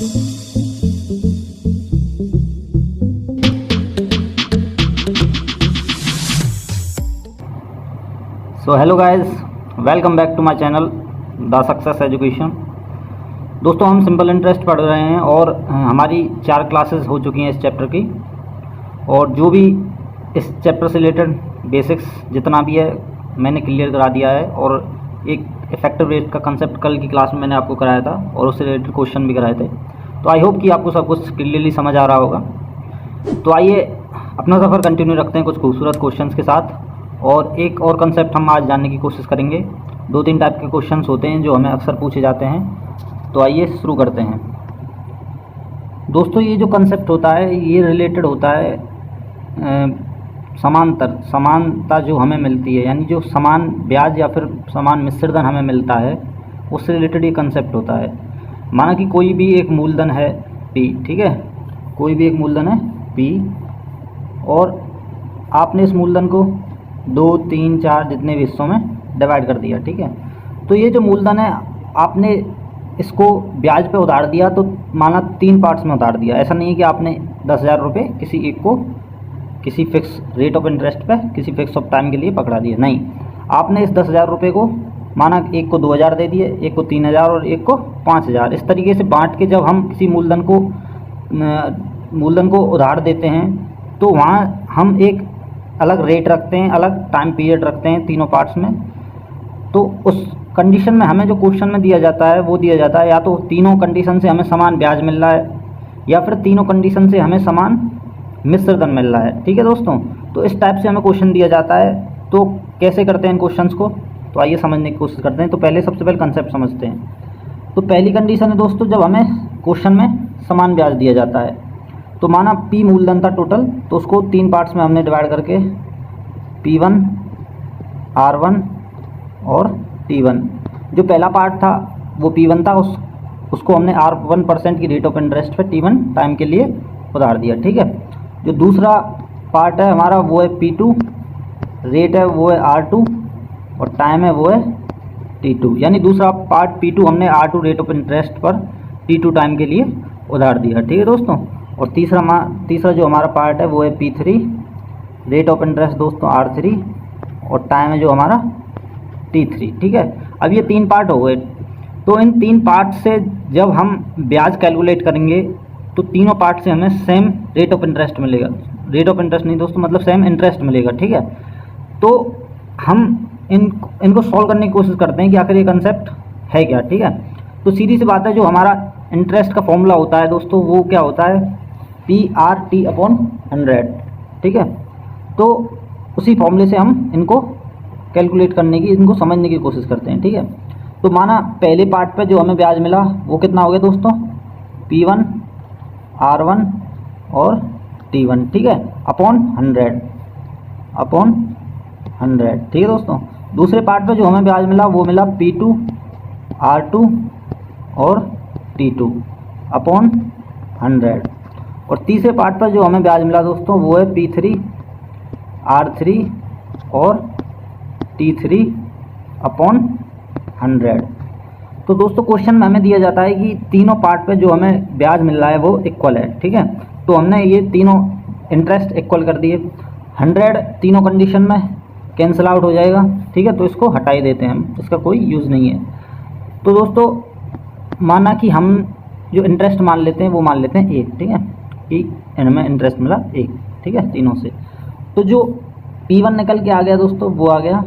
So hello guys, welcome back to my channel the success education. दोस्तों, हम simple interest पढ़ रहे हैं और हमारी 4 क्लासेस हो चुकी हैं इस चैप्टर की। और जो भी इस चैप्टर से रिलेटेड बेसिक्स जितना भी है मैंने क्लियर करा दिया है। और एक इफेक्टिव रेट का कंसेप्ट कल की क्लास में मैंने आपको कराया था और उससे रिलेटेड क्वेश्चन भी कराए थे। तो आई होप कि आपको सब कुछ क्लियरली समझ आ रहा होगा। तो आइए अपना सफ़र कंटिन्यू रखते हैं कुछ खूबसूरत क्वेश्चंस के साथ। और एक और कंसेप्ट हम आज जानने की कोशिश करेंगे। 2-3 टाइप के क्वेश्चंस होते हैं जो हमें अक्सर पूछे जाते हैं। तो आइए शुरू करते हैं। दोस्तों, ये जो कंसेप्ट होता है ये रिलेटेड होता है समानता जो हमें मिलती है, यानी जो समान ब्याज या फिर समान मिश्र धन हमें मिलता है उससे रिलेटेड ये कंसेप्ट होता है। माना कि कोई भी एक मूलधन है P, ठीक है, कोई भी एक मूलधन है P और आपने इस मूलधन को 2, 3, 4 जितने भी हिस्सों में डिवाइड कर दिया, ठीक है। तो ये जो मूलधन है आपने इसको ब्याज पे उधार दिया, तो माना 3 पार्ट्स में उधार दिया। ऐसा नहीं है कि आपने 10,000 रुपये किसी एक को किसी फिक्स रेट ऑफ इंटरेस्ट पे किसी फिक्स ऑफ टाइम के लिए पकड़ा दिया, नहीं। आपने इस 10,000 रुपये को माना एक को 2,000 दे दिए, एक को 3,000 और एक को 5,000। इस तरीके से बांट के जब हम किसी मूलधन को उधार देते हैं तो वहाँ हम एक अलग रेट रखते हैं, अलग टाइम पीरियड रखते हैं तीनों पार्ट्स में। तो उस कंडीशन में हमें जो क्वेश्चन में दिया जाता है वो दिया जाता है या तो तीनों कंडीशन से हमें समान ब्याज मिल रहा है या फिर तीनों कंडीशन से हमें समान मिश्र धन मिल रहा है, ठीक है दोस्तों। तो इस टाइप से हमें क्वेश्चन दिया जाता है। तो कैसे करते हैं इन क्वेश्चंस को, तो आइए समझने की कोशिश करते हैं। तो सबसे पहले कंसेप्ट समझते हैं। तो पहली कंडीशन है दोस्तों, जब हमें क्वेश्चन में समान ब्याज दिया जाता है तो माना P मूलधन था टोटल, तो उसको 3 पार्ट्स में हमने डिवाइड करके P1, R1 और T1। जो पहला पार्ट था वो P1 था, उसको हमने R1% की रेट ऑफ इंटरेस्ट पे T1 टाइम के लिए उधार दिया, ठीक है। जो दूसरा पार्ट है हमारा वो है P2, रेट है वो है R2 और टाइम है वो है T2। यानी दूसरा पार्ट P2 हमने R2 रेट ऑफ इंटरेस्ट पर T2 टाइम के लिए उधार दिया, ठीक है दोस्तों। और तीसरा जो हमारा पार्ट है वो है P3, रेट ऑफ इंटरेस्ट दोस्तों R3 और टाइम है जो हमारा T3, ठीक है। अब ये 3 पार्ट हो गए। तो इन 3 पार्ट से जब हम ब्याज कैलकुलेट करेंगे तो तीनों पार्ट से हमें सेम रेट ऑफ इंटरेस्ट मिलेगा। रेट ऑफ इंटरेस्ट नहीं दोस्तों, मतलब सेम इंटरेस्ट मिलेगा, ठीक है। तो हम इनको सॉल्व करने की कोशिश करते हैं कि आखिर ये कंसेप्ट है क्या, ठीक है। तो सीधी सी बात है, जो हमारा इंटरेस्ट का फॉर्मूला होता है दोस्तों वो क्या होता है, PRT/100, ठीक है। तो उसी फॉर्मूले से हम इनको कैलकुलेट करने की, इनको समझने की कोशिश करते हैं, ठीक है। तो माना पहले पार्ट पे जो हमें ब्याज मिला वो कितना हो गया दोस्तों, P1, R1 और T1, ठीक है, अपॉन 100, ठीक है दोस्तों। दूसरे पार्ट पे जो हमें ब्याज मिला वो मिला P2, R2 और T2 अपॉन 100। और तीसरे पार्ट पर जो हमें ब्याज मिला दोस्तों वो है P3, R3 और T3 अपॉन 100। तो दोस्तों क्वेश्चन में हमें दिया जाता है कि तीनों पार्ट पे जो हमें ब्याज मिल रहा है वो इक्वल है, ठीक है। तो हमने ये तीनों इंटरेस्ट इक्वल कर दिए। 100 तीनों कंडीशन में कैंसिल आउट हो जाएगा, ठीक है। तो इसको हटा ही देते हैं हम, इसका कोई यूज़ नहीं है। तो दोस्तों माना कि हम जो इंटरेस्ट मान लेते हैं वो मान लेते हैं 1, ठीक है, कि इनमें इंटरेस्ट मिला 1, ठीक है, तीनों से। तो जो P1 निकल के आ गया दोस्तों वो आ गया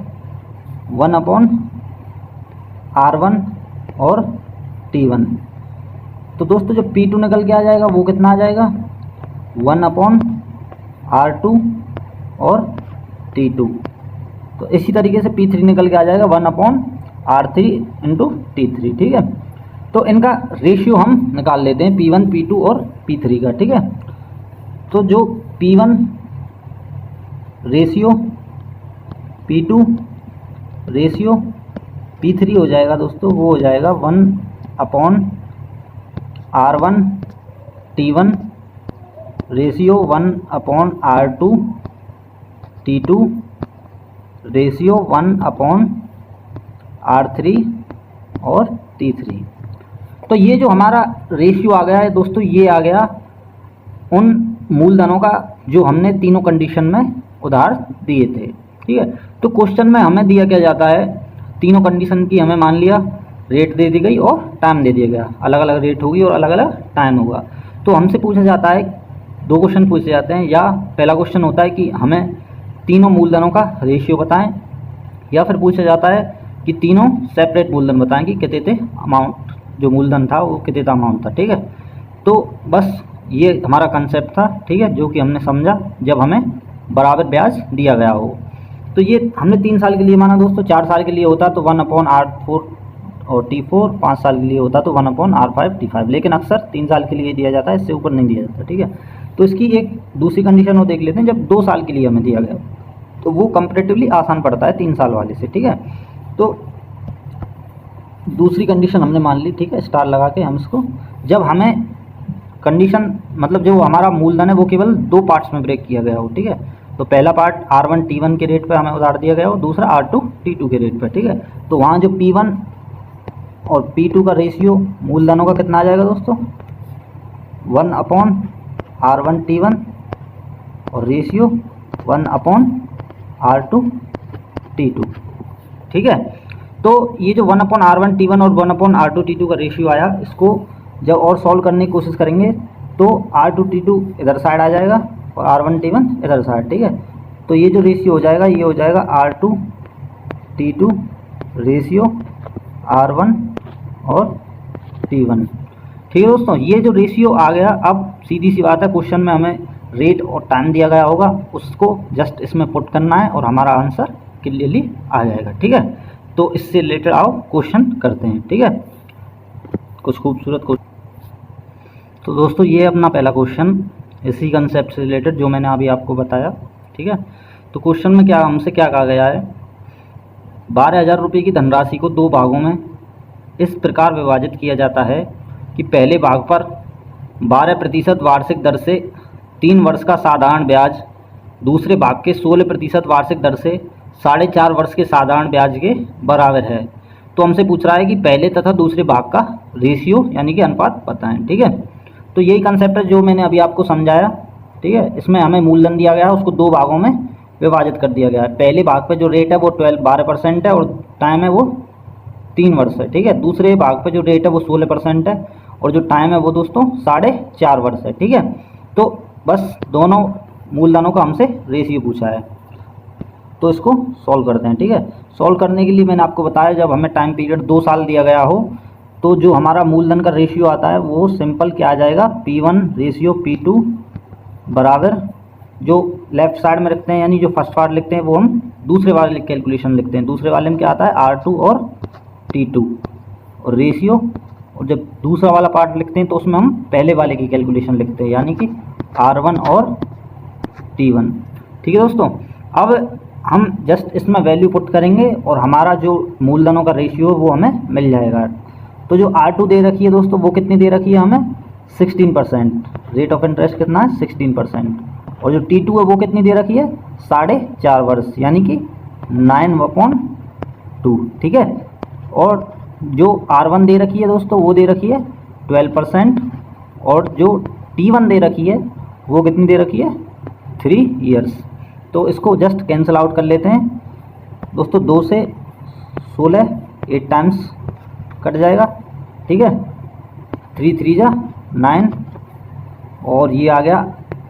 1/R1 और T1। तो दोस्तों जो P2 निकल के आ जाएगा वो कितना आ जाएगा, 1/R2 और T2। तो इसी तरीके से P3 निकल के आ जाएगा 1/R3 इंटू T3, ठीक है। तो इनका रेशियो हम निकाल लेते हैं, P1, P2 और P3 का, ठीक है। तो जो P1 ratio P2 ratio P3 हो जाएगा दोस्तों, वो हो जाएगा 1/R1 T1 ratio 1/R2 T2 ratio 1/R3 और T3। तो ये जो हमारा रेशियो आ गया है दोस्तों, ये आ गया उन मूलधनों का जो हमने तीनों कंडीशन में उधार दिए थे। ठीक है, तो क्वेश्चन में हमें दिया क्या जाता है, तीनों कंडीशन की हमें मान लिया रेट दे दी गई और टाइम दे दिया गया, अलग अलग रेट होगी और अलग अलग टाइम होगा। तो हमसे पूछा जाता है, दो क्वेश्चन पूछे जाते हैं, या पहला क्वेश्चन होता है कि हमें तीनों मूलधनों का रेशियो बताएं, या फिर पूछा जाता है कि तीनों सेपरेट मूलधन बताएं कि कितने थे अमाउंट, जो मूलधन था वो कितने अमाउंट था। ठीक है, तो बस ये हमारा कंसेप्ट था। ठीक है, जो कि हमने समझा जब हमें बराबर ब्याज दिया गया हो। तो ये हमने 3 साल के लिए माना दोस्तों, 4 साल के लिए होता तो 1/R4 और T4, 5 साल के लिए होता तो 1/R5 T5, लेकिन अक्सर 3 साल के लिए दिया जाता है, इससे ऊपर नहीं दिया जाता। ठीक है, तो इसकी एक दूसरी कंडीशन वो देख लेते हैं, जब 2 साल के लिए हमें दिया गया तो वो कंपैरेटिवली आसान पड़ता है 3 साल वाले से। ठीक है, तो दूसरी कंडीशन हमने मान ली। ठीक है, स्टार लगा के हम इसको, जब हमें कंडीशन मतलब जो हमारा मूलधन है वो केवल 2 पार्ट्स में ब्रेक किया गया हो। ठीक है, तो पहला पार्ट R1 T1 के रेट पे हमें उधार दिया गया हो, दूसरा R2 T2 के रेट पे। ठीक है, तो वहाँ जो P1 और P2 का रेशियो मूलधनों का कितना आ जाएगा दोस्तों, 1/R1 T1 और रेशियो 1/R2 T2। ठीक है, तो ये जो 1/R1 T1 और 1/R2 T2 का रेशियो आया, इसको जब और सॉल्व करने की कोशिश करेंगे तो R2 T2 इधर साइड आ जाएगा और R1 T1 इधर साइड। ठीक है, तो ये जो रेशियो हो जाएगा ये हो जाएगा R2 T2 रेशियो R1 और T1। ठीक है दोस्तों, ये जो रेशियो आ गया, अब सीधी सी बात है, क्वेश्चन में हमें रेट और टाइम दिया गया होगा, उसको जस्ट इसमें पुट करना है और हमारा आंसर क्लियरली आ जाएगा। ठीक है, तो इससे रिलेटेड आओ क्वेश्चन करते हैं। ठीक है, कुछ खूबसूरत क्वेश्चन। तो दोस्तों ये अपना पहला क्वेश्चन इसी कंसेप्ट से रिलेटेड जो मैंने अभी आपको बताया। ठीक है, तो क्वेश्चन में क्या हमसे क्या कहा गया है, 12,000 रुपये की धनराशि को 2 भागों में इस प्रकार विभाजित किया जाता है कि पहले भाग पर 12% वार्षिक दर से 3 वर्ष का साधारण ब्याज, दूसरे भाग के 16% वार्षिक दर से 4.5 वर्ष के साधारण ब्याज के बराबर है। तो हमसे पूछ रहा है कि पहले तथा दूसरे भाग का रेशियो यानी कि अनुपात बताएं। ठीक है, तो यही कंसेप्ट है जो मैंने अभी आपको समझाया। ठीक है, इसमें हमें मूलधन दिया गया है, उसको 2 भागों में विभाजित कर दिया गया है। पहले भाग पे जो रेट है वो 12% है और टाइम है वो 3 वर्ष है। ठीक है, दूसरे भाग पे जो रेट है वो 16% है और जो टाइम है वो दोस्तों 4.5 वर्ष है। ठीक है, तो बस दोनों मूलधनों का हमसे रेशियो पूछा है, तो इसको सॉल्व करते हैं। ठीक है, सॉल्व करने के लिए मैंने आपको बताया, जब हमें टाइम पीरियड 2 साल दिया गया हो तो जो हमारा मूलधन का रेशियो आता है वो सिंपल क्या आ जाएगा, P1 रेशियो P2 बराबर, जो लेफ्ट साइड में रखते हैं यानी जो फर्स्ट पार्ट लिखते हैं वो हम दूसरे वाले कैलकुलेशन लिखते हैं, दूसरे वाले में क्या आता है R2 और T2 और रेशियो, और जब दूसरा वाला पार्ट लिखते हैं तो उसमें हम पहले वाले की कैलकुलेशन लिखते हैं यानी कि R1 और T1। ठीक है दोस्तों, अब हम जस्ट इसमें वैल्यू पुट करेंगे और हमारा जो मूलधनों का रेशियो वो हमें मिल जाएगा। तो जो R2 दे रखी है दोस्तों वो कितनी दे रखी है हमें, 16%, रेट ऑफ इंटरेस्ट कितना है 16%, और जो T2 है वो कितनी दे रखी है 4.5 वर्ष यानी कि 9/2। ठीक है, और जो R1 दे रखी है दोस्तों वो दे रखी है 12%, और जो T1 दे रखी है वो कितनी दे रखी है 3 ईयर्स। तो इसको जस्ट कैंसिल आउट कर लेते हैं दोस्तों, 2 से 16 8 टाइम्स कट जाएगा। ठीक है, 3 3 जा 9 और ये आ गया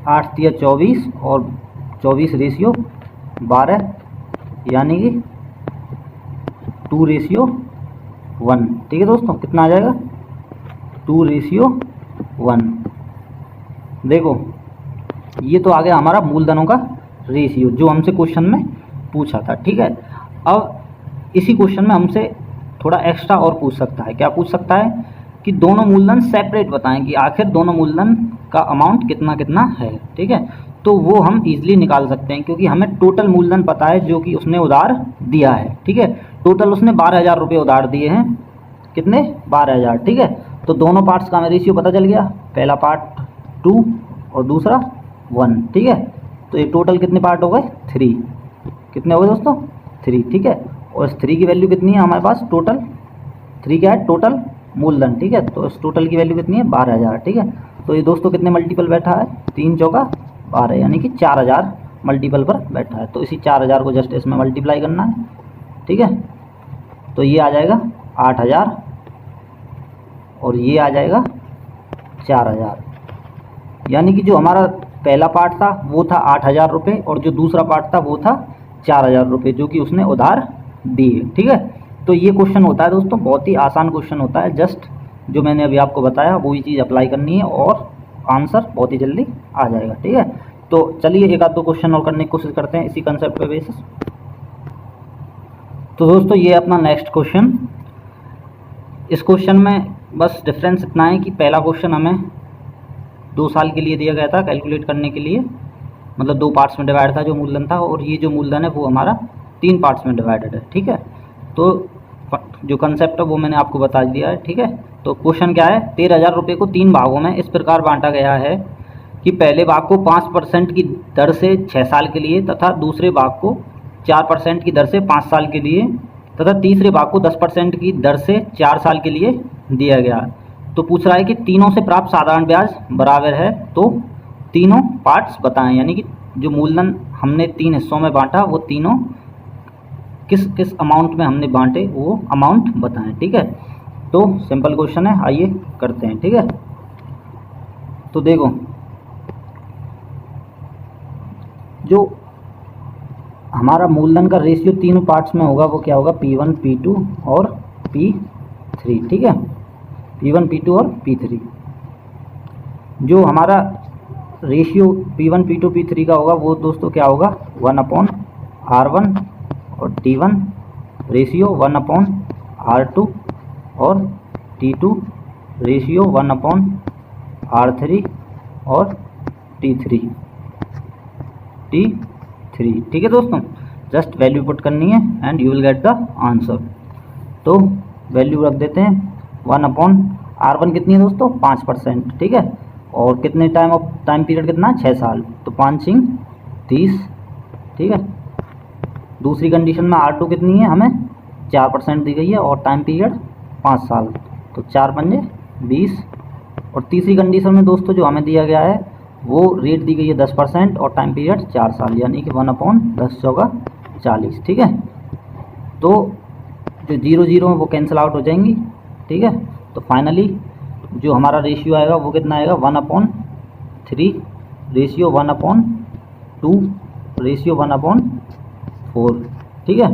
8 3 24 और 24 रेशियो 12 यानी कि 2:1। ठीक है दोस्तों, कितना आ जाएगा 2:1। देखो ये तो आ गया हमारा मूलधनों का रेशियो जो हमसे क्वेश्चन में पूछा था। ठीक है, अब इसी क्वेश्चन में हमसे थोड़ा एक्स्ट्रा और पूछ सकता है, क्या पूछ सकता है कि दोनों मूलधन सेपरेट बताएं कि आखिर दोनों मूलधन का अमाउंट कितना कितना है। ठीक है, तो वो हम इजीली निकाल सकते हैं क्योंकि हमें टोटल मूलधन पता है जो कि उसने उधार दिया है। ठीक है, टोटल उसने 12,000 रुपये उधार दिए हैं, कितने 12,000। ठीक है, तो दोनों पार्ट्स का हमें रेशियो पता चल गया, पहला पार्ट 2 और दूसरा 1। ठीक है, तो ये टोटल कितने पार्ट हो गए 3, कितने हो गए दोस्तों 3। ठीक है, और इस 3 की वैल्यू कितनी है हमारे पास, टोटल 3 क्या है टोटल मूलधन, ठीक है। तो इस टोटल की वैल्यू कितनी है 12,000, ठीक है। तो ये दोस्तों कितने मल्टीपल बैठा है 3 चौका 12, यानी कि 4,000 मल्टीपल पर बैठा है। तो इसी 4,000 को जस्ट इसमें मल्टीप्लाई करना है, ठीक है। तो ये आ जाएगा 8,000 और ये आ जाएगा 4,000, यानी कि जो हमारा पहला पार्ट था वो था 8,000 रुपये और जो दूसरा पार्ट था वो था 4,000 रुपये, जो कि उसने उधार दिए, ठीक है। तो ये क्वेश्चन होता है दोस्तों, बहुत ही आसान क्वेश्चन होता है। जस्ट जो मैंने अभी आपको बताया वही चीज़ अप्लाई करनी है और आंसर बहुत ही जल्दी आ जाएगा, ठीक है। तो चलिए एक आध दो क्वेश्चन और करने की कोशिश करते हैं इसी कंसेप्ट पे बेसिस। तो दोस्तों ये अपना नेक्स्ट क्वेश्चन। इस क्वेश्चन में बस डिफरेंस इतना है कि पहला क्वेश्चन हमें 2 साल के लिए दिया गया था कैलकुलेट करने के लिए, मतलब 2 पार्ट्स में डिवाइड था जो मूलधन था, और ये जो मूलधन है वो हमारा 3 पार्ट्स में डिवाइडेड है, ठीक है। तो जो कंसेप्ट है वो मैंने आपको बता दिया है, ठीक है। तो क्वेश्चन क्या है, 13,000 रुपये को 3 भागों में इस प्रकार बांटा गया है कि पहले भाग को 5% की दर से 6 साल के लिए तथा दूसरे भाग को 4% की दर से 5 साल के लिए तथा तीसरे भाग को 10% की दर से 4 साल के लिए दिया गया। तो पूछ रहा है कि तीनों से प्राप्त साधारण ब्याज बराबर है, तो तीनों पार्ट्स बताएं, यानी कि जो मूलधन हमने 3 हिस्सों में बांटा वो तीनों किस किस अमाउंट में हमने बांटे वो अमाउंट बताएं, ठीक है। तो सिंपल क्वेश्चन है, आइए करते हैं, ठीक है। तो देखो जो हमारा मूलधन का रेशियो तीनों पार्ट्स में होगा वो क्या होगा, P1 P2 और P3, ठीक है। P1 P2 और P3। जो हमारा रेशियो P1 P2 P3 का होगा वो दोस्तों क्या होगा 1/R1 और T1 रेशियो 1/R2 और T2 रेशियो 1/R3 और T3, ठीक है दोस्तों। जस्ट वैल्यू पुट करनी है and you will get the answer. तो वैल्यू रख देते हैं 1/R1 कितनी है दोस्तों 5%, ठीक है। और कितने टाइम पीरियड कितना 6 साल, तो 5 × 30, ठीक है। दूसरी कंडीशन में R2 कितनी है, हमें 4% दी गई है और टाइम पीरियड 5 साल, तो 4 × 5 = 20। और तीसरी कंडीशन में दोस्तों जो हमें दिया गया है वो रेट दी गई है 10% और टाइम पीरियड 4 साल, यानी कि 1/10 × 40, ठीक है। तो जो 0 है वो कैंसिल आउट हो जाएंगी, ठीक है। तो फाइनली जो हमारा रेशियो आएगा वो कितना आएगा 1/3 रेशियो 1/2 रेशियो 1/4, ठीक है।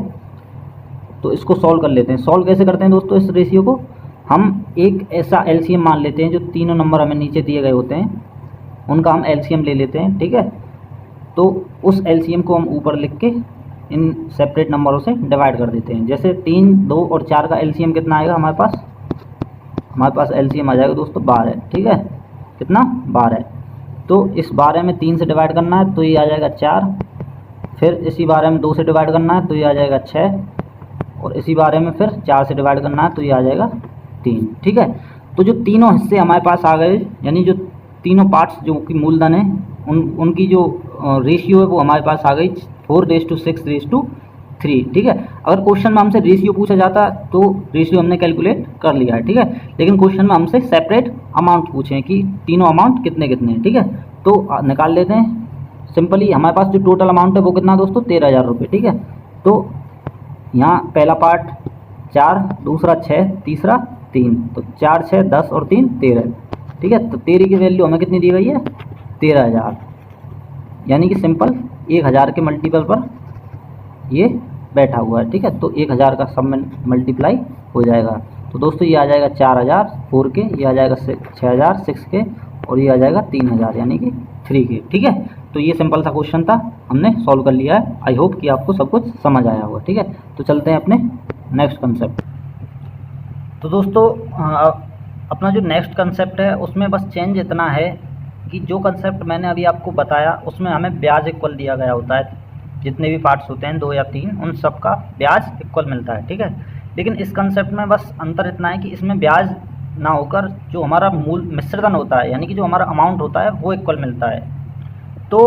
तो इसको सॉल्व कर लेते हैं। सॉल्व कैसे करते हैं दोस्तों इस रेशियो को, हम एक ऐसा एलसीएम मान लेते हैं जो तीनों नंबर हमें नीचे दिए गए होते हैं उनका हम एलसीएम ले लेते हैं, ठीक है। तो उस एलसीएम को हम ऊपर लिख के इन सेपरेट नंबरों से डिवाइड कर देते हैं। जैसे 3, 2 और 4 का एलसीएम कितना आएगा हमारे पास एलसीएम आ जाएगा दोस्तों 12, ठीक है। कितना 12। तो इस 12 में 3 से डिवाइड करना है तो ये आ जाएगा 4, फिर इसी 12 में 2 से डिवाइड करना है तो ये आ जाएगा 6, और इसी 12 में फिर 4 से डिवाइड करना है तो ये आ जाएगा 3, ठीक है। तो जो तीनों हिस्से हमारे पास आ गए, यानी जो तीनों पार्ट्स जो कि मूलधन है उनकी जो रेशियो है वो हमारे पास आ गई 4:6:3, ठीक है। अगर क्वेश्चन में हमसे रेशियो पूछा जाता तो रेशियो हमने कैलकुलेट कर लिया है, ठीक है। लेकिन क्वेश्चन में हमसे सेपरेट अमाउंट पूछे हैं कि तीनों अमाउंट कितने कितने हैं, ठीक है। तो निकाल लेते हैं सिंपली। हमारे पास जो टोटल अमाउंट है वो कितना दोस्तों 13,000 रुपये, ठीक है। तो यहाँ पहला पार्ट 4, दूसरा 6, तीसरा 3, तो 4, 6, 10 और 3 13, ठीक है। तो 13 की वैल्यू हमें कितनी दी गई है 13,000, यानी कि सिंपल 1,000 के मल्टीपल पर ये बैठा हुआ है, ठीक है। तो 1,000 का सब में मल्टीप्लाई हो जाएगा। तो दोस्तों ये आ जाएगा 4,000 4 के, ये आ जाएगा 6,000 6 के, और ये आ जाएगा 3,000 यानी कि 3 के, ठीक है। तो ये सिंपल सा क्वेश्चन था, हमने सॉल्व कर लिया है। आई होप कि आपको सब कुछ समझ आया होगा, ठीक है। तो चलते हैं अपने नेक्स्ट कंसेप्ट। तो दोस्तों अपना जो नेक्स्ट कंसेप्ट है उसमें बस चेंज इतना है कि जो कंसेप्ट मैंने अभी आपको बताया उसमें हमें ब्याज इक्वल दिया गया होता है। जितने भी पार्ट्स होते हैं 2 या 3 उन सब का ब्याज इक्वल मिलता है, ठीक है। लेकिन इस कंसेप्ट में बस अंतर इतना है कि इसमें ब्याज ना होकर जो हमारा मूल मिश्रधन होता है, यानी कि जो हमारा अमाउंट होता है वो इक्वल मिलता है। तो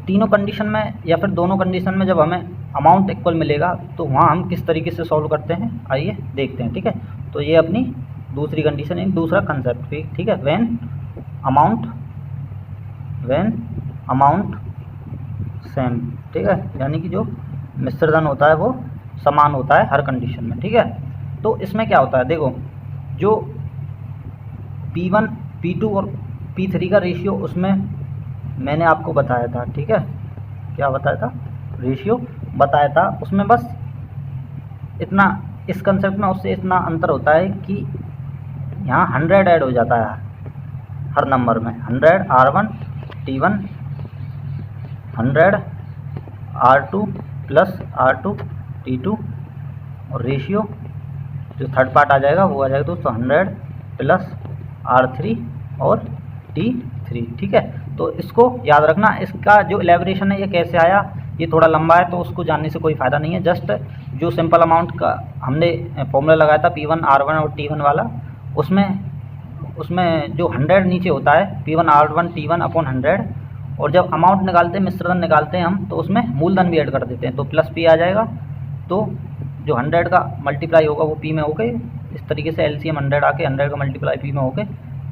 तीनों कंडीशन में या फिर दोनों कंडीशन में जब हमें अमाउंट इक्वल मिलेगा तो वहाँ हम किस तरीके से सॉल्व करते हैं आइए देखते हैं, ठीक है। तो ये अपनी दूसरी कंडीशन यानी दूसरा कंसेप्ट, ठीक है। व्हेन अमाउंट सेम, ठीक है, यानी कि जो मिश्रधन होता है वो समान होता है हर कंडीशन में, ठीक है। तो इसमें क्या होता है, देखो जो P1 P2 और P3 का रेशियो उसमें मैंने आपको बताया था, ठीक है, क्या बताया था, रेशियो बताया था। उसमें बस इतना, इस कंसेप्ट में उससे इतना अंतर होता है कि यहाँ 100 ऐड हो जाता है हर नंबर में, 100 R1 T1, 100 R2 plus R2 T2, और रेशियो जो थर्ड पार्ट आ जाएगा वो आ जाएगा दोस्तों 100 प्लस R3 और T3, ठीक है। तो इसको याद रखना। इसका जो एलेबोरेशन है ये कैसे आया, ये थोड़ा लंबा है तो उसको जानने से कोई फ़ायदा नहीं है। जस्ट जो सिंपल अमाउंट का हमने फॉर्मूला लगाया था P1 R1 और T1 वाला, उसमें जो 100 नीचे होता है P1 R1 T1 अपॉन 100, और जब अमाउंट निकालते हैं, मिश्रधन निकालते हैं हम, तो उसमें मूलधन भी ऐड कर देते हैं, तो प्लस P आ जाएगा। तो जो 100 का मल्टीप्लाई होगा वो P में होके, इस तरीके से एलसीएम 100 आके 100 का मल्टीप्लाई P में होके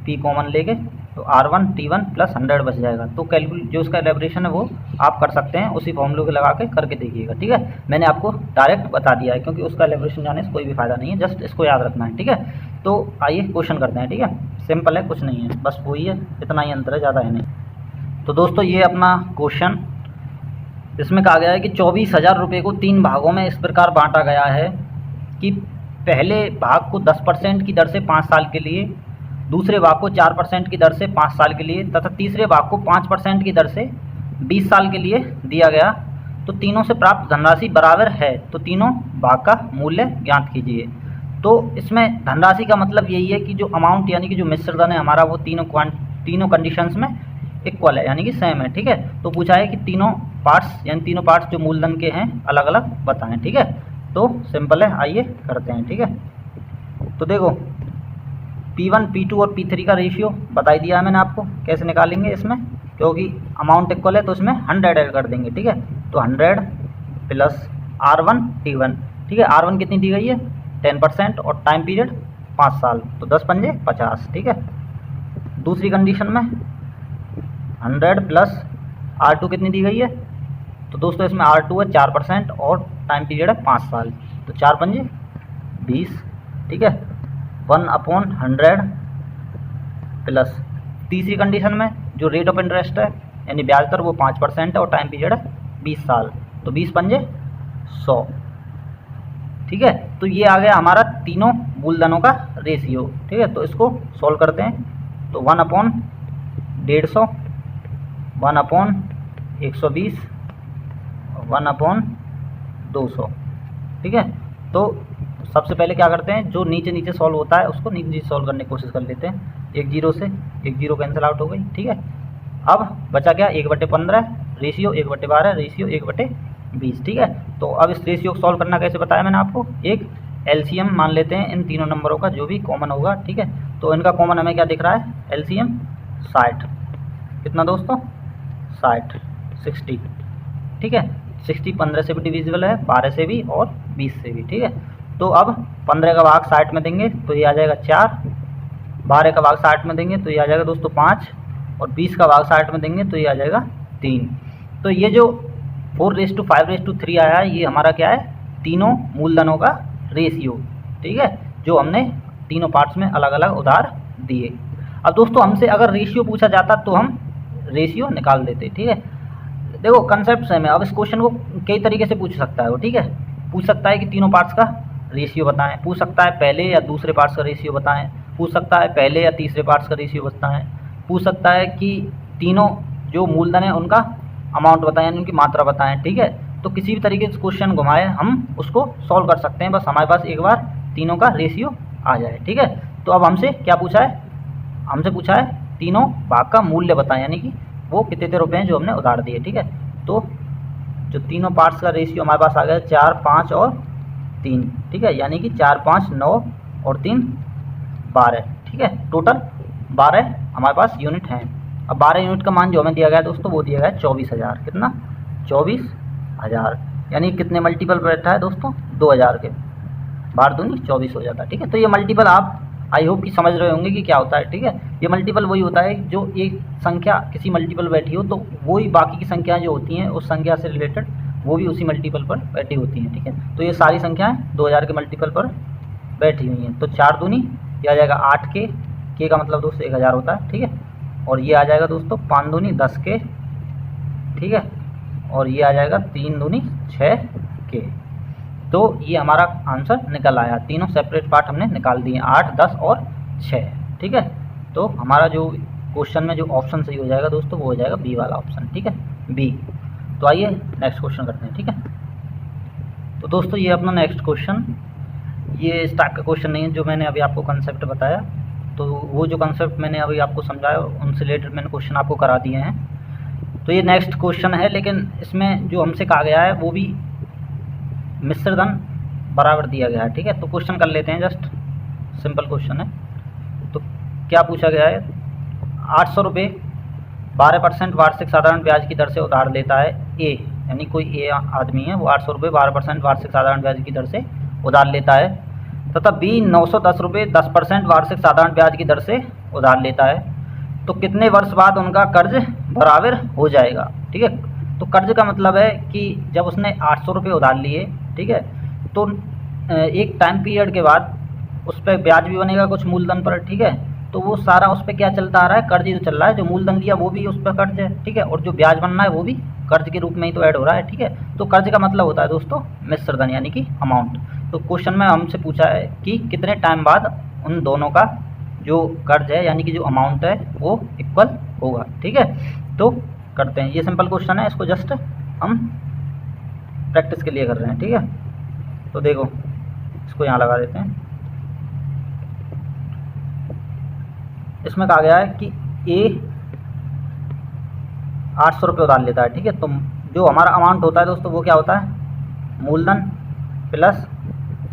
P कॉमन लेके तो R1 T1 प्लस 100 बच जाएगा। तो कैलकुलेट जो उसका एलेबोरेशन है वो आप कर सकते हैं, उसी फॉर्मूले को लगा के करके देखिएगा, ठीक है। मैंने आपको डायरेक्ट बता दिया है क्योंकि उसका एलेबोरेशन जाने से कोई भी फायदा नहीं है, जस्ट इसको याद रखना है, ठीक है। तो आइए क्वेश्चन करते हैं, ठीक है, सिंपल है, कुछ नहीं है, बस वही है, इतना ही अंतर है, ज़्यादा है नहीं। तो दोस्तों ये अपना क्वेश्चन, इसमें कहा गया है कि 24,000 रुपये को 3 भागों में इस प्रकार बांटा गया है कि पहले भाग को 10% की दर से 5 साल के लिए, दूसरे भाग को 4% की दर से 5 साल के लिए तथा तीसरे भाग को 5% की दर से 20 साल के लिए दिया गया। तो तीनों से प्राप्त धनराशि बराबर है, तो तीनों भाग का मूल्य ज्ञात कीजिए। तो इसमें धनराशि का मतलब यही है कि जो अमाउंट यानी कि जो मिश्रधन है हमारा वो तीनों कंडीशंस में इक्वल है, यानी कि सेम है, ठीक है। तो पूछा है कि तीनों पार्ट्स जो मूलधन के हैं अलग अलग बताएं, ठीक है। तो सिंपल है, आइए करते हैं, ठीक है। तो देखो P1 P2 और P3 का रेशियो बता ही दिया है मैंने आपको, कैसे निकालेंगे इसमें, क्योंकि अमाउंट इक्वल है तो इसमें 100 ऐड कर देंगे, ठीक है। तो 100 प्लस R1 T1, ठीक है। R1 कितनी दी गई है 10% और टाइम पीरियड 5 साल, तो 10 पंजे 50, ठीक है। दूसरी कंडीशन में 100 प्लस R2 कितनी दी गई है, तो दोस्तों इसमें R2 है 4% और टाइम पीरियड है 5 साल, तो 4 पंजे 20, ठीक है। 1/100 प्लस तीसरी कंडीशन में जो रेट ऑफ इंटरेस्ट है यानी ब्याज दर वो 5% है और टाइम पीरियड है 20 साल, तो 20 पंजे 100, ठीक है। तो ये आ गया हमारा तीनों मूलधनों का रेशियो, ठीक है। तो इसको सॉल्व करते हैं, तो 1/150, 1/120, 1/200, ठीक है। तो सबसे पहले क्या करते हैं, जो नीचे नीचे सॉल्व होता है उसको नीचे नीचे सॉल्व करने की कोशिश कर लेते हैं। एक जीरो से एक जीरो कैंसिल आउट हो गई, ठीक है। अब बचा क्या 1/15 रेशियो, 1/12 रेशियो, 1/20, ठीक है। तो अब इस रेशियो को सॉल्व करना कैसे बताया मैंने आपको, एक एलसीएम मान लेते हैं इन तीनों नंबरों का जो भी कॉमन होगा, ठीक है। तो इनका कॉमन हमें क्या दिख रहा है, एलसीएम 60, कितना दोस्तों 60, ठीक है। 60 15 से भी डिविजिबल है, 12 से भी और 20 से भी, ठीक है। तो अब 15 का भाग 60 में देंगे तो ये आ जाएगा 4, 12 का भाग 60 में देंगे तो ये आ जाएगा दोस्तों 5, और 20 का भाग 60 में देंगे तो ये आ जाएगा 3। तो ये जो 4:5:3 आया है ये हमारा क्या है, तीनों मूलधनों का रेशियो, ठीक है, जो हमने तीनों पार्ट्स में अलग अलग उधार दिए। अब दोस्तों हमसे अगर रेशियो पूछा जाता तो हम रेशियो निकाल देते, ठीक है। देखो कंसेप्ट सेम है। अब इस क्वेश्चन को कई तरीके से पूछ सकता है वो, ठीक है। पूछ सकता है कि तीनों पार्ट्स का रेशियो बताएं, पूछ सकता है पहले या दूसरे पार्ट्स का रेशियो बताएं, पूछ सकता है पहले या तीसरे पार्ट्स का रेशियो बताएं, पूछ सकता है कि तीनों जो मूलधन है उनका अमाउंट बताएं यानी उनकी मात्रा बताएं, ठीक है। तो किसी भी तरीके से क्वेश्चन घुमाए हम उसको सॉल्व कर सकते हैं, बस हमारे पास एक बार तीनों का रेशियो आ जाए, ठीक है। तो अब हमसे क्या पूछा है, हमसे पूछा है तीनों भाग का मूल्य बताएं, यानी कि वो कितने रुपये हैं जो हमने उधार दिए, ठीक है। तो जो तीनों पार्ट्स का रेशियो हमारे पास आ गया 4, 5 और 3, ठीक है। यानी कि 4, 5, 9 और 3 12, ठीक है। टोटल 12 हमारे पास यूनिट हैं। अब 12 यूनिट का मान जो हमें दिया गया है दोस्तों वो दिया गया है 24,000, कितना 24,000, यानी कितने मल्टीपल पर बैठा है दोस्तों 2000 के, 12 दूनी 24 हो जाता है, ठीक है। तो ये मल्टीपल आप आई होप कि समझ रहे होंगे कि क्या होता है, ठीक है। ये मल्टीपल वही होता है जो एक संख्या किसी मल्टीपल बैठी हो तो वही बाकी की संख्याएं जो होती हैं उस संख्या से रिलेटेड वो भी उसी मल्टीपल पर बैठी होती हैं, ठीक है। तो ये सारी संख्याएं 2000 के मल्टीपल पर बैठी हुई हैं। तो 4 दूनी ये आ जाएगा 8 के का मतलब दोस्तों 1000 होता है, ठीक है। और ये आ जाएगा दोस्तों 5 दूनी 10 के, ठीक है। और ये आ जाएगा 3 दूनी 6 के। तो ये हमारा आंसर निकल आया। तीनों सेपरेट पार्ट हमने निकाल दिए, 8, 10 और 6, ठीक है। तो हमारा जो क्वेश्चन में जो ऑप्शन सही हो जाएगा दोस्तों वो हो जाएगा बी वाला ऑप्शन, ठीक है, बी। तो आइए नेक्स्ट क्वेश्चन करते हैं, ठीक है। तो दोस्तों ये अपना नेक्स्ट क्वेश्चन, ये इस टाइप का क्वेश्चन नहीं है जो मैंने अभी आपको कंसेप्ट बताया, तो वो जो कंसेप्ट मैंने अभी आपको समझाया उनसे रिलेटेड मैंने क्वेश्चन आपको करा दिए हैं। तो ये नेक्स्ट क्वेश्चन है, लेकिन इसमें जो हमसे कहा गया है वो भी मिश्रधन बराबर दिया गया है, ठीक है। तो क्वेश्चन कर लेते हैं, जस्ट सिंपल क्वेश्चन है। तो क्या पूछा गया है, 800 रुपये 12% वार्षिक साधारण ब्याज की दर से उधार लेता है ए, यानी कोई ए आदमी है, वो 800 रुपये 12% वार्षिक साधारण ब्याज की दर से उधार लेता है, तथा बी 910 रुपये 10% वार्षिक साधारण ब्याज की दर से उधार लेता है। तो कितने वर्ष बाद उनका कर्ज बराबर हो जाएगा, ठीक है। तो कर्ज का मतलब है कि जब उसने 800 रुपये उधार लिए, ठीक है, तो एक टाइम पीरियड के बाद उस पर ब्याज भी बनेगा कुछ मूलधन पर, ठीक है। तो वो सारा उस पर क्या चलता आ रहा है, कर्ज ही तो चल रहा है। जो मूलधन लिया वो भी उस पर कर्ज है, ठीक है, और जो ब्याज बनना है वो भी कर्ज के रूप में ही तो ऐड हो रहा है, ठीक है। तो कर्ज का मतलब होता है दोस्तों मिश्रधन, यानी कि अमाउंट। तो क्वेश्चन में हमसे पूछा है कि कितने टाइम बाद उन दोनों का जो कर्ज है यानी कि जो अमाउंट है वो इक्वल होगा, ठीक है। तो करते हैं, ये सिंपल क्वेश्चन है, इसको जस्ट हम प्रैक्टिस के लिए कर रहे हैं, ठीक है। तो देखो इसको यहाँ लगा देते हैं। इसमें कहा गया है कि ए 800 रुपये उधार लेता है, ठीक है। तो जो हमारा अमाउंट होता है दोस्तों वो क्या होता है, मूलधन प्लस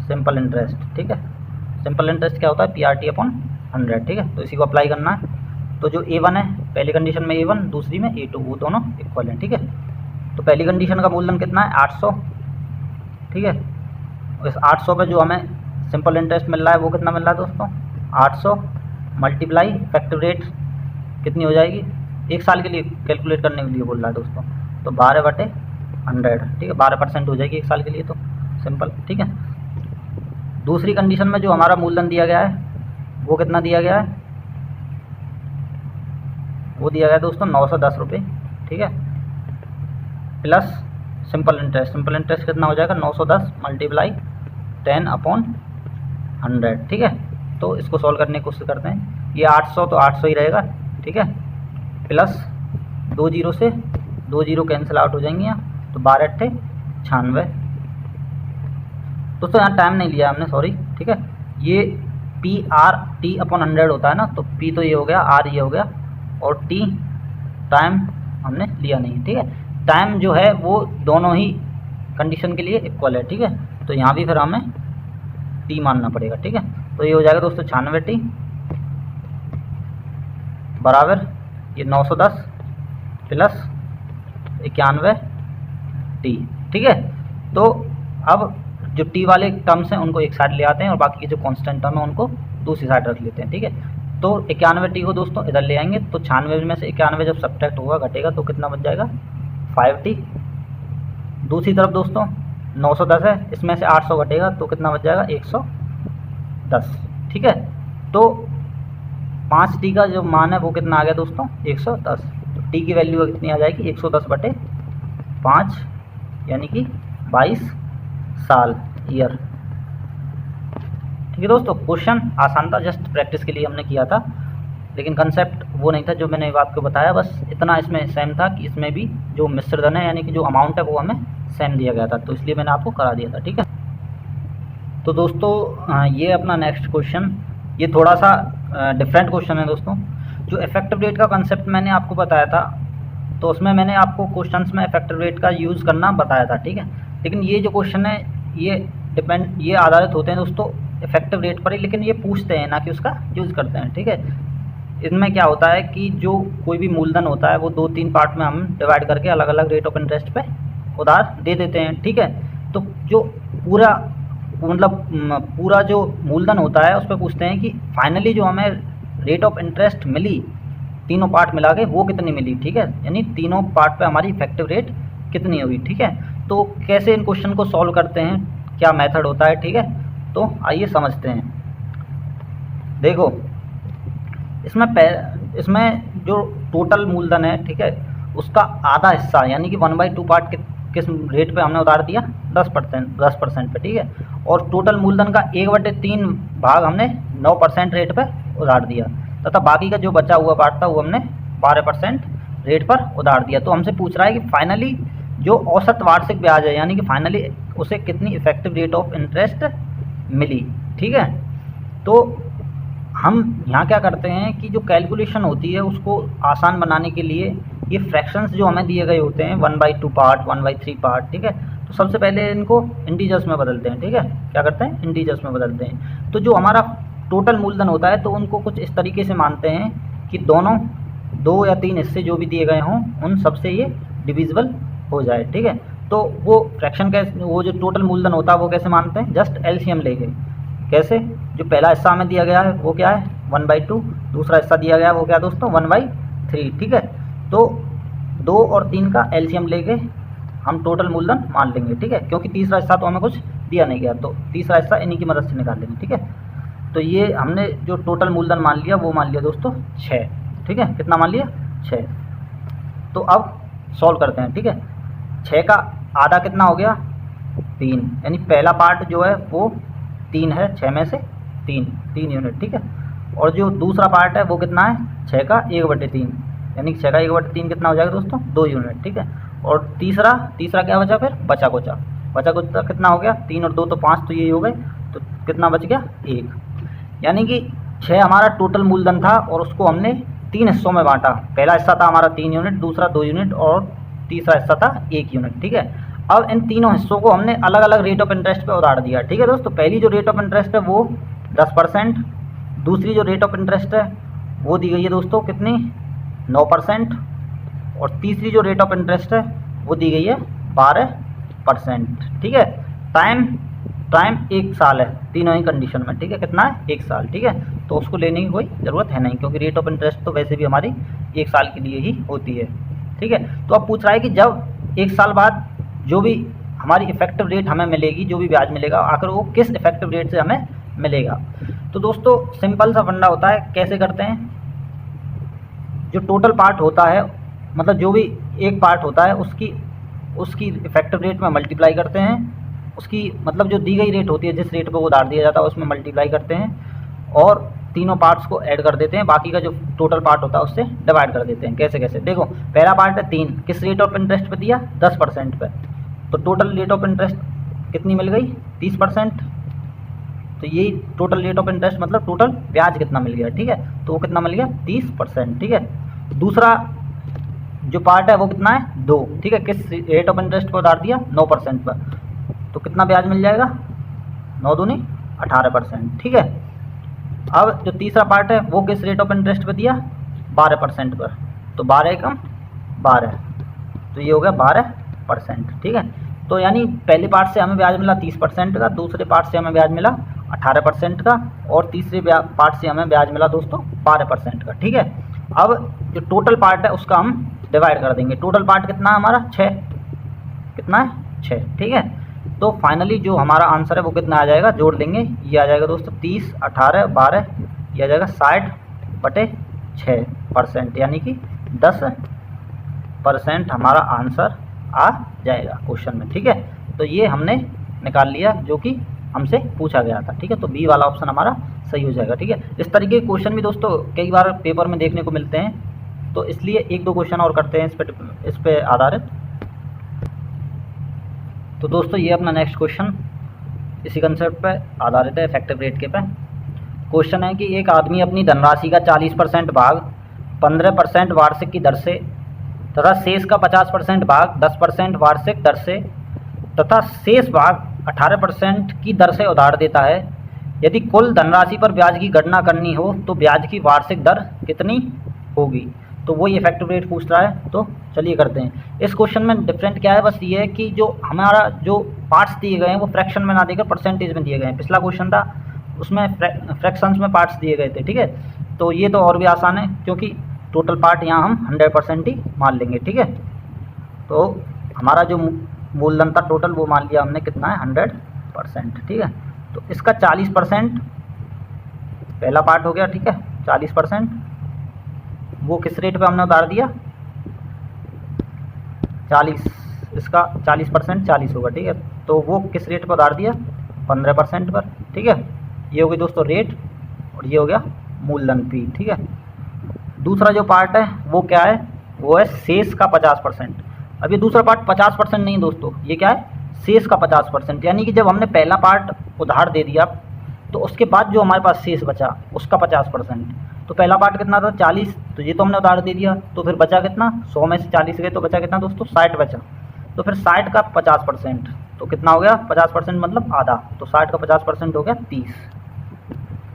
सिंपल इंटरेस्ट, ठीक है। सिंपल इंटरेस्ट क्या होता है, PRT/100, ठीक है। तो इसी को अप्लाई करना है। तो जो A1 है, पहली कंडीशन में A1, दूसरी में A2, वो दोनों इक्वल हैं, ठीक है। तो पहली कंडीशन का मूलधन कितना है, 800, ठीक है। इस 800 पे जो हमें सिंपल इंटरेस्ट मिल रहा है वो कितना मिल रहा है दोस्तों, 800 मल्टीप्लाई इफेक्टिव रेट कितनी हो जाएगी, एक साल के लिए कैलकुलेट करने के लिए बोल रहा है दोस्तों, तो 12/100, ठीक है। 12% हो जाएगी एक साल के लिए, तो सिंपल, ठीक है। दूसरी कंडीशन में जो हमारा मूलधन दिया गया है वो कितना दिया गया है, वो दिया गया है दोस्तों 910 रुपये, ठीक है, plus simple interest. Simple interest कितना हो जाएगा, 910 मल्टीप्लाई 10/100, ठीक है। तो इसको सॉल्व करने की कोशिश करते हैं। ये 800 तो 800 ही रहेगा, ठीक है, प्लस 2 जीरो से 2 जीरो कैंसिल आउट हो जाएंगे यहाँ, तो 12×8 96। दोस्तों यहाँ टाइम नहीं लिया हमने, सॉरी, ठीक है। ये PRT/100 होता है ना, तो P तो ये हो गया, R ये हो गया, और T टाइम हमने लिया नहीं, ठीक है। टाइम जो है वो दोनों ही कंडीशन के लिए इक्वल है, ठीक है। तो यहाँ भी फिर हमें T मानना पड़ेगा, ठीक है। तो ये हो जाएगा दोस्तों 96T बराबर ये 910 प्लस 91T, ठीक है। तो अब जो T वाले टर्म्स हैं उनको एक साइड ले आते हैं और बाकी के जो कांस्टेंट टर्म है उनको दूसरी साइड रख लेते हैं, ठीक है। तो 91T को दोस्तों इधर ले आएंगे, तो 96 में से 91 जब सब्ट्रैक्ट होगा घटेगा तो कितना बच जाएगा, 5T। दूसरी तरफ दोस्तों 910 है, इसमें से 800 घटेगा तो कितना बच जाएगा, 110, ठीक है। तो 5T का जो मान है वो कितना आ गया दोस्तों, 110। तो T की वैल्यू कितनी आ जाएगी, 110/5, यानी कि 22 साल, ईयर, ठीक है दोस्तों। क्वेश्चन आसान था, जस्ट प्रैक्टिस के लिए हमने किया था, लेकिन कंसेप्ट वो नहीं था जो मैंने आपको बताया। बस इतना इसमें सेम था कि इसमें भी जो मिश्रधन है यानी कि जो अमाउंट है वो हमें सेम दिया गया था, तो इसलिए मैंने आपको करा दिया था, ठीक है। तो दोस्तों ये अपना नेक्स्ट क्वेश्चन, ये थोड़ा सा डिफरेंट क्वेश्चन है दोस्तों। जो इफेक्टिव रेट का कंसेप्ट मैंने आपको बताया था, तो उसमें मैंने आपको क्वेश्चंस में इफेक्टिव रेट का यूज़ करना बताया था, ठीक है। लेकिन ये जो क्वेश्चन है ये आधारित होते हैं दोस्तों इफेक्टिव रेट पर ही, लेकिन ये पूछते हैं ना कि उसका यूज़ करते हैं, ठीक है। इनमें क्या होता है कि जो कोई भी मूलधन होता है वो 2-3 पार्ट में हम डिवाइड करके अलग अलग रेट ऑफ इंटरेस्ट पे उधार दे देते हैं, ठीक है। तो जो पूरा मतलब पूरा जो मूलधन होता है उस पर पूछते हैं कि फाइनली जो हमें रेट ऑफ इंटरेस्ट मिली तीनों पार्ट मिला के वो कितनी मिली, ठीक है, यानी तीनों पार्ट पे हमारी इफेक्टिव रेट कितनी हुई, ठीक है। तो कैसे इन क्वेश्चन को सॉल्व करते हैं, क्या मेथड होता है, ठीक है, तो आइए समझते हैं। देखो इसमें जो टोटल मूलधन है, ठीक है, उसका आधा हिस्सा यानी कि 1/2 पार्ट किस रेट पे हमने उधार दिया, 10% पे, ठीक है, और टोटल मूलधन का 1/3 भाग हमने 9% रेट पे उधार दिया, तथा बाकी का जो बचा हुआ पार्ट था वो हमने 12% रेट पर उधार दिया। तो हमसे पूछ रहा है कि फाइनली जो औसत वार्षिक ब्याज है यानी कि फाइनली उसे कितनी इफेक्टिव रेट ऑफ इंटरेस्ट मिली, ठीक है। तो हम यहाँ क्या करते हैं कि जो कैलकुलेशन होती है उसको आसान बनाने के लिए ये फ्रैक्शंस जो हमें दिए गए होते हैं 1/2 पार्ट, 1/3 पार्ट, ठीक है, तो सबसे पहले इनको इंटीजर्स में बदलते हैं, ठीक है, क्या करते हैं, इंटीजर्स में बदलते हैं। तो जो हमारा टोटल मूलधन होता है तो उनको कुछ इस तरीके से मानते हैं कि दोनों 2 या 3 हिस्से जो भी दिए गए हों उन सबसे ये डिविजिबल हो जाए, ठीक है। तो वो फ्रैक्शन कैसे, वो जो टोटल मूलधन होता है वो कैसे मानते हैं, जस्ट एलसीएम लेके। कैसे, जो पहला हिस्सा हमें दिया गया है वो क्या है 1/2, दूसरा हिस्सा दिया गया है वो क्या दोस्तों 1/3, ठीक है। तो 2 और 3 का एलसीएम लेके हम टोटल मूलधन मान लेंगे, ठीक है, क्योंकि तीसरा हिस्सा तो हमें कुछ दिया नहीं गया, तो तीसरा हिस्सा इन्हीं की मदद से निकाल लेंगे, ठीक है। तो ये हमने जो टोटल मूलधन मान लिया वो मान लिया दोस्तों 6, ठीक है, कितना मान लिया 6। तो अब सॉल्व करते हैं, ठीक है। 6 का आधा कितना हो गया 3, यानी पहला पार्ट जो है वो 3 है, 6 में से 3 यूनिट, ठीक है, और जो दूसरा पार्ट है वो कितना है 6 का 1/3, यानी 6 का 1/3 कितना हो जाएगा दोस्तों 2 यूनिट, ठीक है। और तीसरा क्या बचा, फिर बचा कुचा कितना हो गया 3 और 2 तो 5, तो ये हो गए, तो कितना बच गया 1, यानी कि 6 हमारा टोटल मूलधन था और उसको हमने 3 हिस्सों में बांटा। पहला हिस्सा था हमारा 3 यूनिट, दूसरा 2 यूनिट और तीसरा हिस्सा था 1 यूनिट, ठीक है। अब इन तीनों हिस्सों को हमने अलग अलग रेट ऑफ इंटरेस्ट पे उधार दिया, ठीक है दोस्तों। पहली जो रेट ऑफ इंटरेस्ट है वो 10%, दूसरी जो रेट ऑफ इंटरेस्ट है वो दी गई है दोस्तों कितनी 9%, और तीसरी जो रेट ऑफ इंटरेस्ट है वो दी गई है 12%, ठीक है। टाइम 1 साल है तीनों ही कंडीशन में, ठीक है, कितना है 1 साल, ठीक है। तो उसको लेने की कोई ज़रूरत है नहीं, क्योंकि रेट ऑफ इंटरेस्ट तो वैसे भी हमारी 1 साल के लिए ही होती है, ठीक है। तो अब पूछ रहा है कि जब 1 साल बाद जो भी हमारी इफेक्टिव रेट हमें मिलेगी, जो भी ब्याज मिलेगा, आखिर वो किस इफेक्टिव रेट से हमें मिलेगा। तो दोस्तों सिंपल सा फंडा होता है, कैसे करते हैं, जो टोटल पार्ट होता है, मतलब जो भी एक पार्ट होता है उसकी इफेक्टिव रेट में मल्टीप्लाई करते हैं, उसकी मतलब जो दी गई रेट होती है, जिस रेट पर वो उधार दिया जाता है उसमें मल्टीप्लाई करते हैं, और तीनों पार्ट्स को ऐड कर देते हैं, बाकी का जो टोटल पार्ट होता है उससे डिवाइड कर देते हैं। कैसे कैसे, देखो पहला पार्ट है 3, किस रेट ऑफ इंटरेस्ट पे दिया 10% पे, तो टोटल रेट ऑफ इंटरेस्ट कितनी मिल गई 30%, तो यही टोटल रेट ऑफ इंटरेस्ट मतलब टोटल ब्याज कितना मिल गया, ठीक है, तो वो कितना मिल गया 30%, ठीक है। दूसरा जो पार्ट है वो कितना है 2, ठीक है, किस रेट ऑफ इंटरेस्ट पर उधार दिया 9% पर, तो कितना ब्याज मिल जाएगा 9 दूनी 18%, ठीक है। अब जो तीसरा पार्ट है वो किस रेट ऑफ इंटरेस्ट पे दिया 12% पर, तो 12 कम 12, तो ये हो गया 12%, ठीक है। तो यानी पहले पार्ट से हमें ब्याज मिला 30% का, दूसरे पार्ट से हमें ब्याज मिला 18% का, और तीसरे पार्ट से हमें ब्याज मिला दोस्तों 12% का, ठीक है। अब जो टोटल पार्ट है उसका हम डिवाइड कर देंगे। टोटल पार्ट कितना है हमारा 6, कितना है 6, ठीक है। तो फाइनली जो हमारा आंसर है वो कितना आ जाएगा, जोड़ देंगे, ये आ जाएगा दोस्तों 30, 18, 12, ये आ जाएगा 60/6%, यानी कि 10% हमारा आंसर आ जाएगा क्वेश्चन में, ठीक है। तो ये हमने निकाल लिया जो कि हमसे पूछा गया था, ठीक है। तो बी वाला ऑप्शन हमारा सही हो जाएगा, ठीक है। इस तरीके के क्वेश्चन भी दोस्तों कई बार पेपर में देखने को मिलते हैं, तो इसलिए 1-2 क्वेश्चन और करते हैं इस पे आधारित। तो दोस्तों ये अपना नेक्स्ट क्वेश्चन इसी कंसेप्ट पे आधारित है, इफेक्टिव रेट के पे। क्वेश्चन है कि एक आदमी अपनी धनराशि का 40% भाग 15% वार्षिक की दर से तथा शेष का 50% भाग 10% वार्षिक दर से तथा शेष भाग 18% की दर से उधार देता है। यदि कुल धनराशि पर ब्याज की गणना करनी हो तो ब्याज की वार्षिक दर कितनी होगी। तो वही इफेक्टिव रेट पूछ रहा है, तो चलिए करते हैं। इस क्वेश्चन में डिफरेंट क्या है, बस ये है कि जो हमारा जो पार्ट्स दिए गए हैं वो फ्रैक्शन में ना देकर परसेंटेज में दिए गए हैं। पिछला क्वेश्चन था उसमें फ्रैक्शंस में पार्ट्स दिए गए थे, ठीक है। तो ये तो और भी आसान है क्योंकि टोटल पार्ट यहाँ हम 100% ही मान लेंगे, ठीक है। तो हमारा जो मूलधन था टोटल वो मान लिया हमने कितना है 100%, ठीक है। तो इसका 40% पहला पार्ट हो गया, ठीक है। 40% वो किस रेट पे हमने उतार दिया 40, इसका 40% 40 होगा, ठीक है। तो वो किस रेट पर उतार दिया 15% पर, ठीक है। ये हो गई दोस्तों रेट और ये हो गया मूलधन पी, ठीक है। दूसरा जो पार्ट है वो क्या है, वो है शेष का 50%। अब ये दूसरा पार्ट 50% नहीं दोस्तों, ये क्या है शेष का 50%, यानी कि जब हमने पहला पार्ट उधार दे दिया तो उसके बाद जो हमारे पास शेष बचा उसका 50%। तो पहला पार्ट कितना था 40, तो ये तो हमने उधार दे दिया, तो फिर बचा कितना 100 में से 40 गए तो बचा कितना दोस्तों 60 बचा। तो फिर 60 का 50%, तो कितना हो गया 50% मतलब आधा, तो 60 का 50% हो गया 30।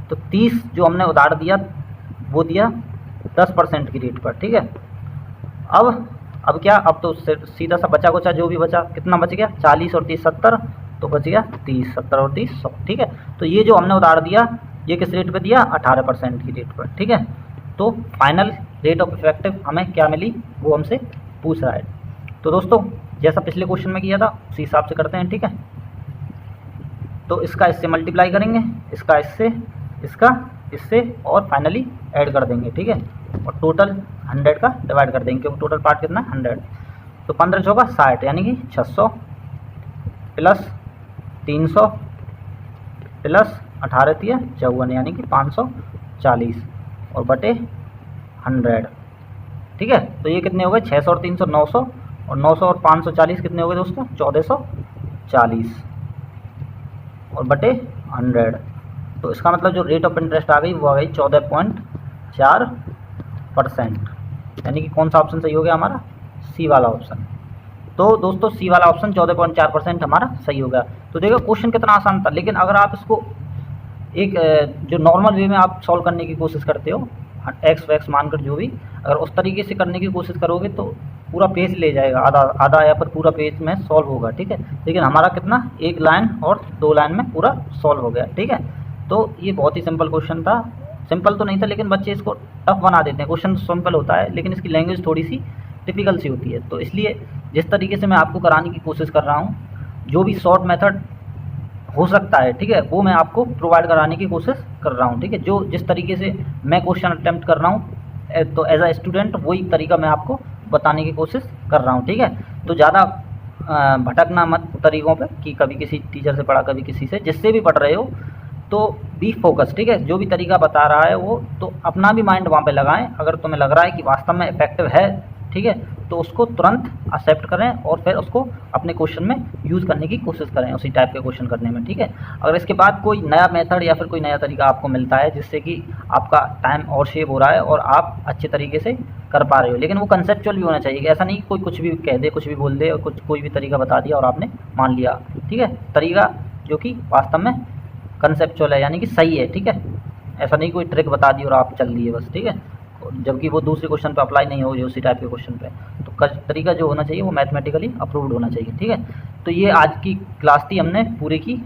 तो 30 जो हमने उधार दिया वो दिया 10% की रेट पर, ठीक है। अब क्या, अब तो सीधा सा बचा कुचा जो भी बचा कितना बच गया 40 और 30 70, तो बच गया 30, 70 और 30 100, ठीक है। तो ये जो हमने उधार दिया ये किस रेट पे दिया 18% की रेट पर, ठीक है। तो फाइनल रेट ऑफ इफेक्टिव हमें क्या मिली वो हमसे पूछ रहा है। तो दोस्तों जैसा पिछले क्वेश्चन में किया था उसी हिसाब से करते हैं, ठीक है। तो इसका इससे मल्टीप्लाई करेंगे, इसका इससे, इसका इससे और फाइनली ऐड कर देंगे, ठीक है। और टोटल 100 का डिवाइड कर देंगे क्योंकि टोटल पार्ट कितना 100। तो 15 होगा 60 यानी कि 600 प्लस 300 प्लस 18 54 यानी कि 540 और बटे 100, ठीक है। तो ये कितने हो गए 600 और 300 900, और 900 और 540 कितने हो गए दोस्तों 1440 और बटे 100। तो इसका मतलब जो रेट ऑफ इंटरेस्ट आ गई वो आ गई 14.4%, यानी कि कौन सा ऑप्शन सही हो गया हमारा सी वाला ऑप्शन। तो दोस्तों सी वाला ऑप्शन 14.4% हमारा सही हो गया। तो देखो क्वेश्चन कितना आसान था, लेकिन अगर आप इसको एक जो नॉर्मल वे में आप सॉल्व करने की कोशिश करते हो एक्स वैक्स मानकर जो भी, अगर उस तरीके से करने की कोशिश करोगे तो पूरा पेज ले जाएगा, आधा या फिर पूरा पेज में सॉल्व होगा, ठीक है। लेकिन हमारा कितना एक लाइन और 2 लाइन में पूरा सॉल्व हो गया, ठीक है। तो ये बहुत ही सिंपल क्वेश्चन था, सिंपल तो नहीं था लेकिन बच्चे इसको टफ बना देते हैं। क्वेश्चन सिंपल होता है लेकिन इसकी लैंग्वेज थोड़ी सी टिपिकल सी होती है। तो इसलिए जिस तरीके से मैं आपको कराने की कोशिश कर रहा हूँ, जो भी शॉर्ट मेथड हो सकता है, ठीक है, वो मैं आपको प्रोवाइड कराने की कोशिश कर रहा हूँ, ठीक है। जो जिस तरीके से मैं क्वेश्चन अटेम्प्ट कर रहा हूँ तो एज अ स्टूडेंट वही तरीका मैं आपको बताने की कोशिश कर रहा हूँ, ठीक है। तो ज़्यादा भटकना मत तरीक़ों पे कि कभी किसी टीचर से पढ़ा कभी किसी से, जिससे भी पढ़ रहे हो तो बी फोकस, ठीक है। जो भी तरीका बता रहा है वो तो अपना भी माइंड वहाँ पे लगाएं। अगर तुम्हें लग रहा है कि वास्तव में इफेक्टिव है, ठीक है, तो उसको तुरंत एक्सेप्ट करें और फिर उसको अपने क्वेश्चन में यूज़ करने की कोशिश करें, उसी टाइप के क्वेश्चन करने में, ठीक है। अगर इसके बाद कोई नया मेथड या फिर कोई नया तरीका आपको मिलता है जिससे कि आपका टाइम और सेव हो रहा है और आप अच्छे तरीके से कर पा रहे हो, लेकिन वो कंसेप्चुअल भी होना चाहिए। ऐसा नहीं कोई कुछ भी कह दे, कुछ भी बोल दे और कोई भी तरीका बता दिया और आपने मान लिया, ठीक है। तरीका जो कि वास्तव में कंसेप्चुअल है यानी कि सही है, ठीक है। ऐसा नहीं कोई ट्रिक बता दी और आप चल दिए बस, ठीक है, जबकि वो दूसरे क्वेश्चन पे अप्लाई नहीं हो जो उसी टाइप के क्वेश्चन पे। तो तरीका जो होना चाहिए वो मैथमेटिकली अप्रूव्ड होना चाहिए, ठीक है। तो ये आज की क्लास थी, हमने पूरी की।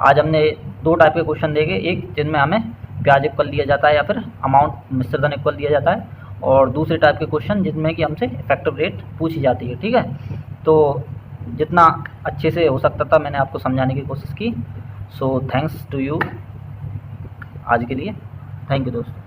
आज हमने 2 टाइप के क्वेश्चन देखे, एक जिनमें हमें ब्याज इक्वल दिया जाता है या फिर अमाउंट मिश्रधन इक्वल दिया जाता है, और दूसरे टाइप के क्वेश्चन जिनमें कि हमसे इफेक्टिव रेट पूछी जाती है, ठीक है। तो जितना अच्छे से हो सकता था मैंने आपको समझाने की कोशिश की। सो थैंक्स टू यू आज के लिए, थैंक यू दोस्तों।